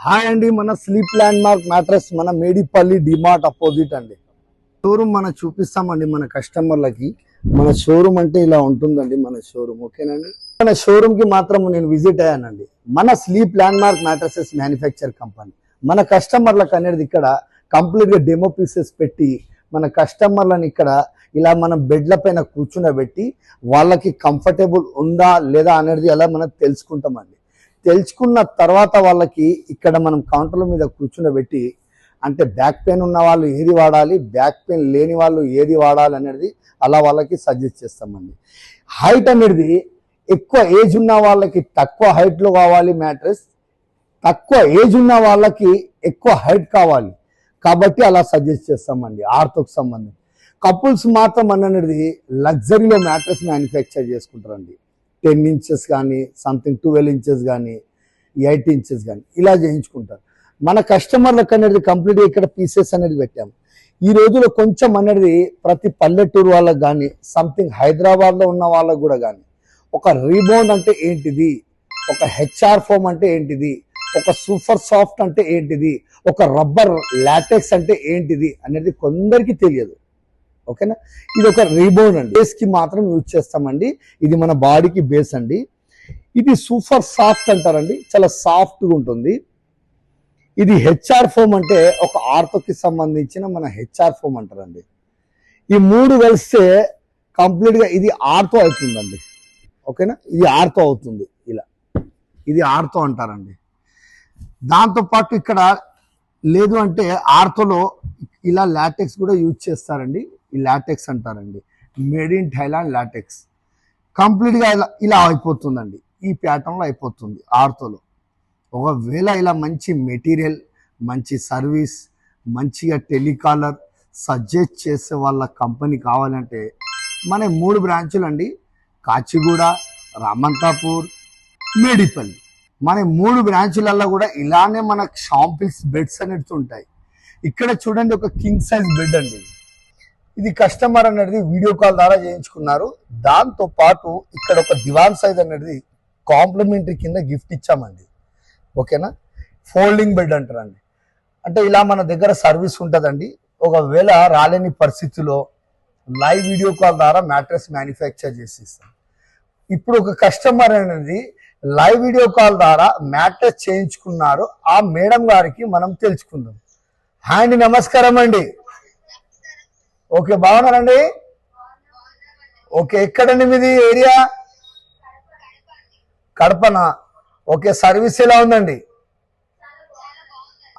Hi అండి, మన sleep land mark mattress మన మేడిపల్లి డిమార్ట్ అపోజిట్ అండి. షోరూమ్ మనం చూపిస్తామండి మన కస్టమర్లకి. మన షోరూమ్ అంటే ఇలా ఉంటుందండి మన షోరూమ్. ఓకేనండి, మన షోరూమ్ కి మాత్రం నేను విజిట్ అయ్యానండి. మన sleep land mark mattresses manufacture company మన కస్టమర్లకు అనేది ఇక్కడ కంప్లీట్ గా డెమో పీసెస్ పెట్టి మన కస్టమర్లను ఇక్కడ ఇలా మనం బెడ్ల పైన కూర్చునబెట్టి వాళ్ళకి కంఫర్టబుల్ ఉందా లేదా అనేది అలా మనం తెలుసుకుంటామండి. తెలుసుకున్న తర్వాత వాళ్ళకి ఇక్కడ మనం కౌంటర్ల మీద కూర్చునబెట్టి అంటే బ్యాక్ పెయిన్ ఉన్న వాళ్ళు ఏది వాడాలి, బ్యాక్ పెయిన్ లేని వాళ్ళు ఏది వాడాలి అనేది అలా వాళ్ళకి సజెస్ట్ చేస్తామండి. హైట్ అనేది ఎక్కువ ఏజ్ ఉన్న వాళ్ళకి తక్కువ హైట్లో కావాలి మ్యాట్రెస్, తక్కువ ఏజ్ ఉన్న వాళ్ళకి ఎక్కువ హైట్ కావాలి కాబట్టి అలా సజెస్ట్ చేస్తామండి. ఆర్థోకి సంబంధించి కపుల్స్ మాత్రం అనేది లగ్జరీలో మ్యాట్రెస్ మ్యానుఫ్యాక్చర్ చేసుకుంటారండి. 10 ఇంచెస్ కానీ సంథింగ్ 12 ఇంచెస్ కానీ 8 ఇంచెస్ కానీ ఇలా చేయించుకుంటారు. మన కస్టమర్లకు అనేది కంప్లీట్గా ఇక్కడ పీసెస్ అనేది పెట్టాము. ఈ రోజులో కొంచెం అనేది ప్రతి పల్లెటూరు వాళ్ళకు కానీ సంథింగ్ హైదరాబాద్లో ఉన్న వాళ్ళకు కూడా కానీ ఒక రీబౌండ్ అంటే ఏంటిది, ఒక హెచ్ఆర్ ఫోమ్ అంటే ఏంటిది, ఒక సూపర్ సాఫ్ట్ అంటే ఏంటిది, ఒక రబ్బర్ లాటెక్స్ అంటే ఏంటిది అనేది కొందరికి తెలియదు. ఓకేనా, ఇది ఒక రీబౌండ్ అండి. బేస్ కి మాత్రం యూజ్ చేస్తామండి. ఇది మన బాడీకి బేస్ అండి. ఇది సూపర్ సాఫ్ట్ అంటారండి, చాలా సాఫ్ట్గా ఉంటుంది. ఇది హెచ్ఆర్ ఫోమ్ అంటే ఒక ఆర్థోకి సంబంధించిన మన హెచ్ఆర్ ఫోమ్ అంటారండి. ఈ మూడు కలిస్తే కంప్లీట్గా ఇది ఆర్థో అవుతుందండి. ఓకేనా, ఇది ఆర్థో అవుతుంది. ఇలా ఇది ఆర్థో అంటారండి. దాంతోపాటు ఇక్కడ లేదు అంటే ఆర్థోలో ఇలా లాటెక్స్ కూడా యూజ్ చేస్తారండి. ఈ లాటెక్స్ అంటారండి, మేడ్ ఇన్ థైలాండ్ లాటెక్స్. కంప్లీట్గా ఇలా అయిపోతుందండి, ఈ ప్యాటర్న్లో అయిపోతుంది ఆర్థోలో. ఒకవేళ ఇలా మంచి మెటీరియల్, మంచి సర్వీస్, మంచిగా టెలికాలర్ సజెస్ట్ చేసే వాళ్ళ కంపెనీ కావాలంటే మన 3 బ్రాంచులు అండి, కాచిగూడ, రామంతాపూర్, మేడిపల్లి. మన 3 బ్రాంచులలో కూడా ఇలానే మన షాంపిల్స్ బెడ్స్ అనేది ఉంటాయి. ఇక్కడ చూడండి, ఒక కింగ్ సైజ్ బెడ్ అండి. ఇది కస్టమర్ అనేది వీడియో కాల్ ద్వారా చేయించుకున్నారు. దాంతో పాటు ఇక్కడ ఒక దివాన్ సైజ్ అనేది కాంప్లిమెంటరీ కింద గిఫ్ట్ ఇచ్చామండి. ఓకేనా, ఫోల్డింగ్ బెడ్ అంటారండి. అంటే ఇలా మన దగ్గర సర్వీస్ ఉంటుందండి. ఒకవేళ రాలేని పరిస్థితిలో లైవ్ వీడియో కాల్ ద్వారా మ్యాట్రెస్ మ్యానుఫ్యాక్చర్ చేసి ఇస్తాం. ఇప్పుడు ఒక కస్టమర్ అనేది లైవ్ వీడియో కాల్ ద్వారా మ్యాట్రెస్ చేయించుకున్నారు. ఆ మేడం గారికి మనం తెలుసుకుందాం. హాయ్ అండి, నమస్కారం అండి. ఓకే, బాగున్నారండి? ఓకే, ఎక్కడండి మీది ఏరియా? కడపనా? ఓకే, సర్వీస్ ఎలా ఉందండి?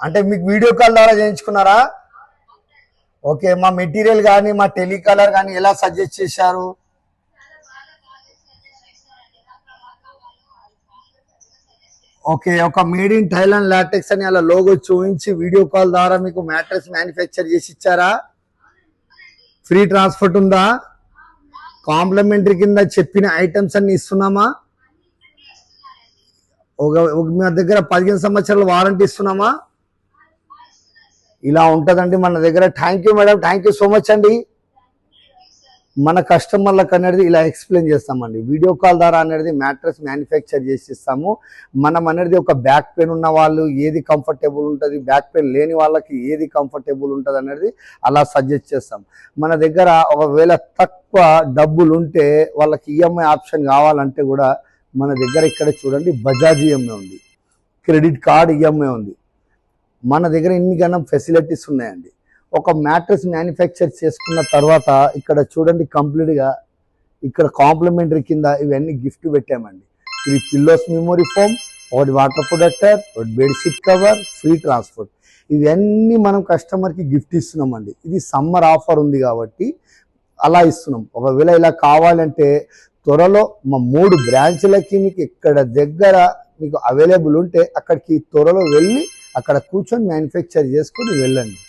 అంటే మీకు వీడియో కాల్ ద్వారా చేయించుకున్నారా? ఓకే, మా మెటీరియల్ కానీ మా టెలికాలర్ కానీ ఎలా సజెస్ట్ చేశారు? ఓకే, ఒక మేడ్ ఇన్ థైలాండ్ లాటెక్స్ అని అలా లోగో చూపించి వీడియో కాల్ ద్వారా మీకు మ్యాట్రెస్ మ్యానుఫ్యాక్చర్ చేసి ఇచ్చారా? ఫ్రీ ట్రాన్స్పోర్ట్ ఉందా? కాంప్లిమెంటరీ కింద చెప్పిన ఐటమ్స్ అన్ని ఇస్తున్నామా? మా దగ్గర 15 సంవత్సరాల వారంటీ ఇస్తున్నామా? ఇలా ఉంటుందండి మన దగ్గర. Thank you madam, thank you so much అండి. మన కస్టమర్లకు అనేది ఇలా ఎక్స్ప్లెయిన్ చేస్తామండి. వీడియో కాల్ ద్వారా అనేది మ్యాట్రెస్ మ్యానుఫ్యాక్చర్ చేసి ఇస్తాము. మనం అనేది ఒక బ్యాక్ పెయిన్ ఉన్న వాళ్ళు ఏది కంఫర్టబుల్ ఉంటుంది, బ్యాక్ పెయిన్ లేని వాళ్ళకి ఏది కంఫర్టబుల్ ఉంటుంది అనేది అలా సజెస్ట్ చేస్తాం. మన దగ్గర ఒకవేళ తక్కువ డబ్బులు ఉంటే వాళ్ళకి ఈఎంఐ ఆప్షన్ కావాలంటే కూడా మన దగ్గర ఇక్కడ చూడండి బజాజ్ ఈఎంఐ ఉంది, క్రెడిట్ కార్డ్ ఈఎంఐ ఉంది. మన దగ్గర ఇన్ని గణం ఫెసిలిటీస్ ఉన్నాయండి. ఒక మ్యాట్రెస్ మ్యానుఫ్యాక్చర్ చేసుకున్న తర్వాత ఇక్కడ చూడండి కంప్లీట్గా ఇక్కడ కాంప్లిమెంటరీ కింద ఇవన్నీ గిఫ్ట్ పెట్టామండి. ఇది పిల్లోస్ మెమొరీ ఫోమ్, ఒకటి వాటర్ ప్రొటెక్టర్, ఒకటి బెడ్షీట్ కవర్, ఫ్రీ ట్రాన్స్పోర్ట్. ఇవన్నీ మనం కస్టమర్కి గిఫ్ట్ ఇస్తున్నామండి. ఇది సమ్మర్ ఆఫర్ ఉంది కాబట్టి అలా ఇస్తున్నాం. ఒకవేళ ఇలా కావాలంటే త్వరలో మా 3 బ్రాంచ్లకి మీకు ఇక్కడ దగ్గర మీకు అవైలబుల్ ఉంటే అక్కడికి త్వరలో వెళ్ళి అక్కడ కూర్చొని మ్యానుఫ్యాక్చర్ చేసుకొని వెళ్ళండి.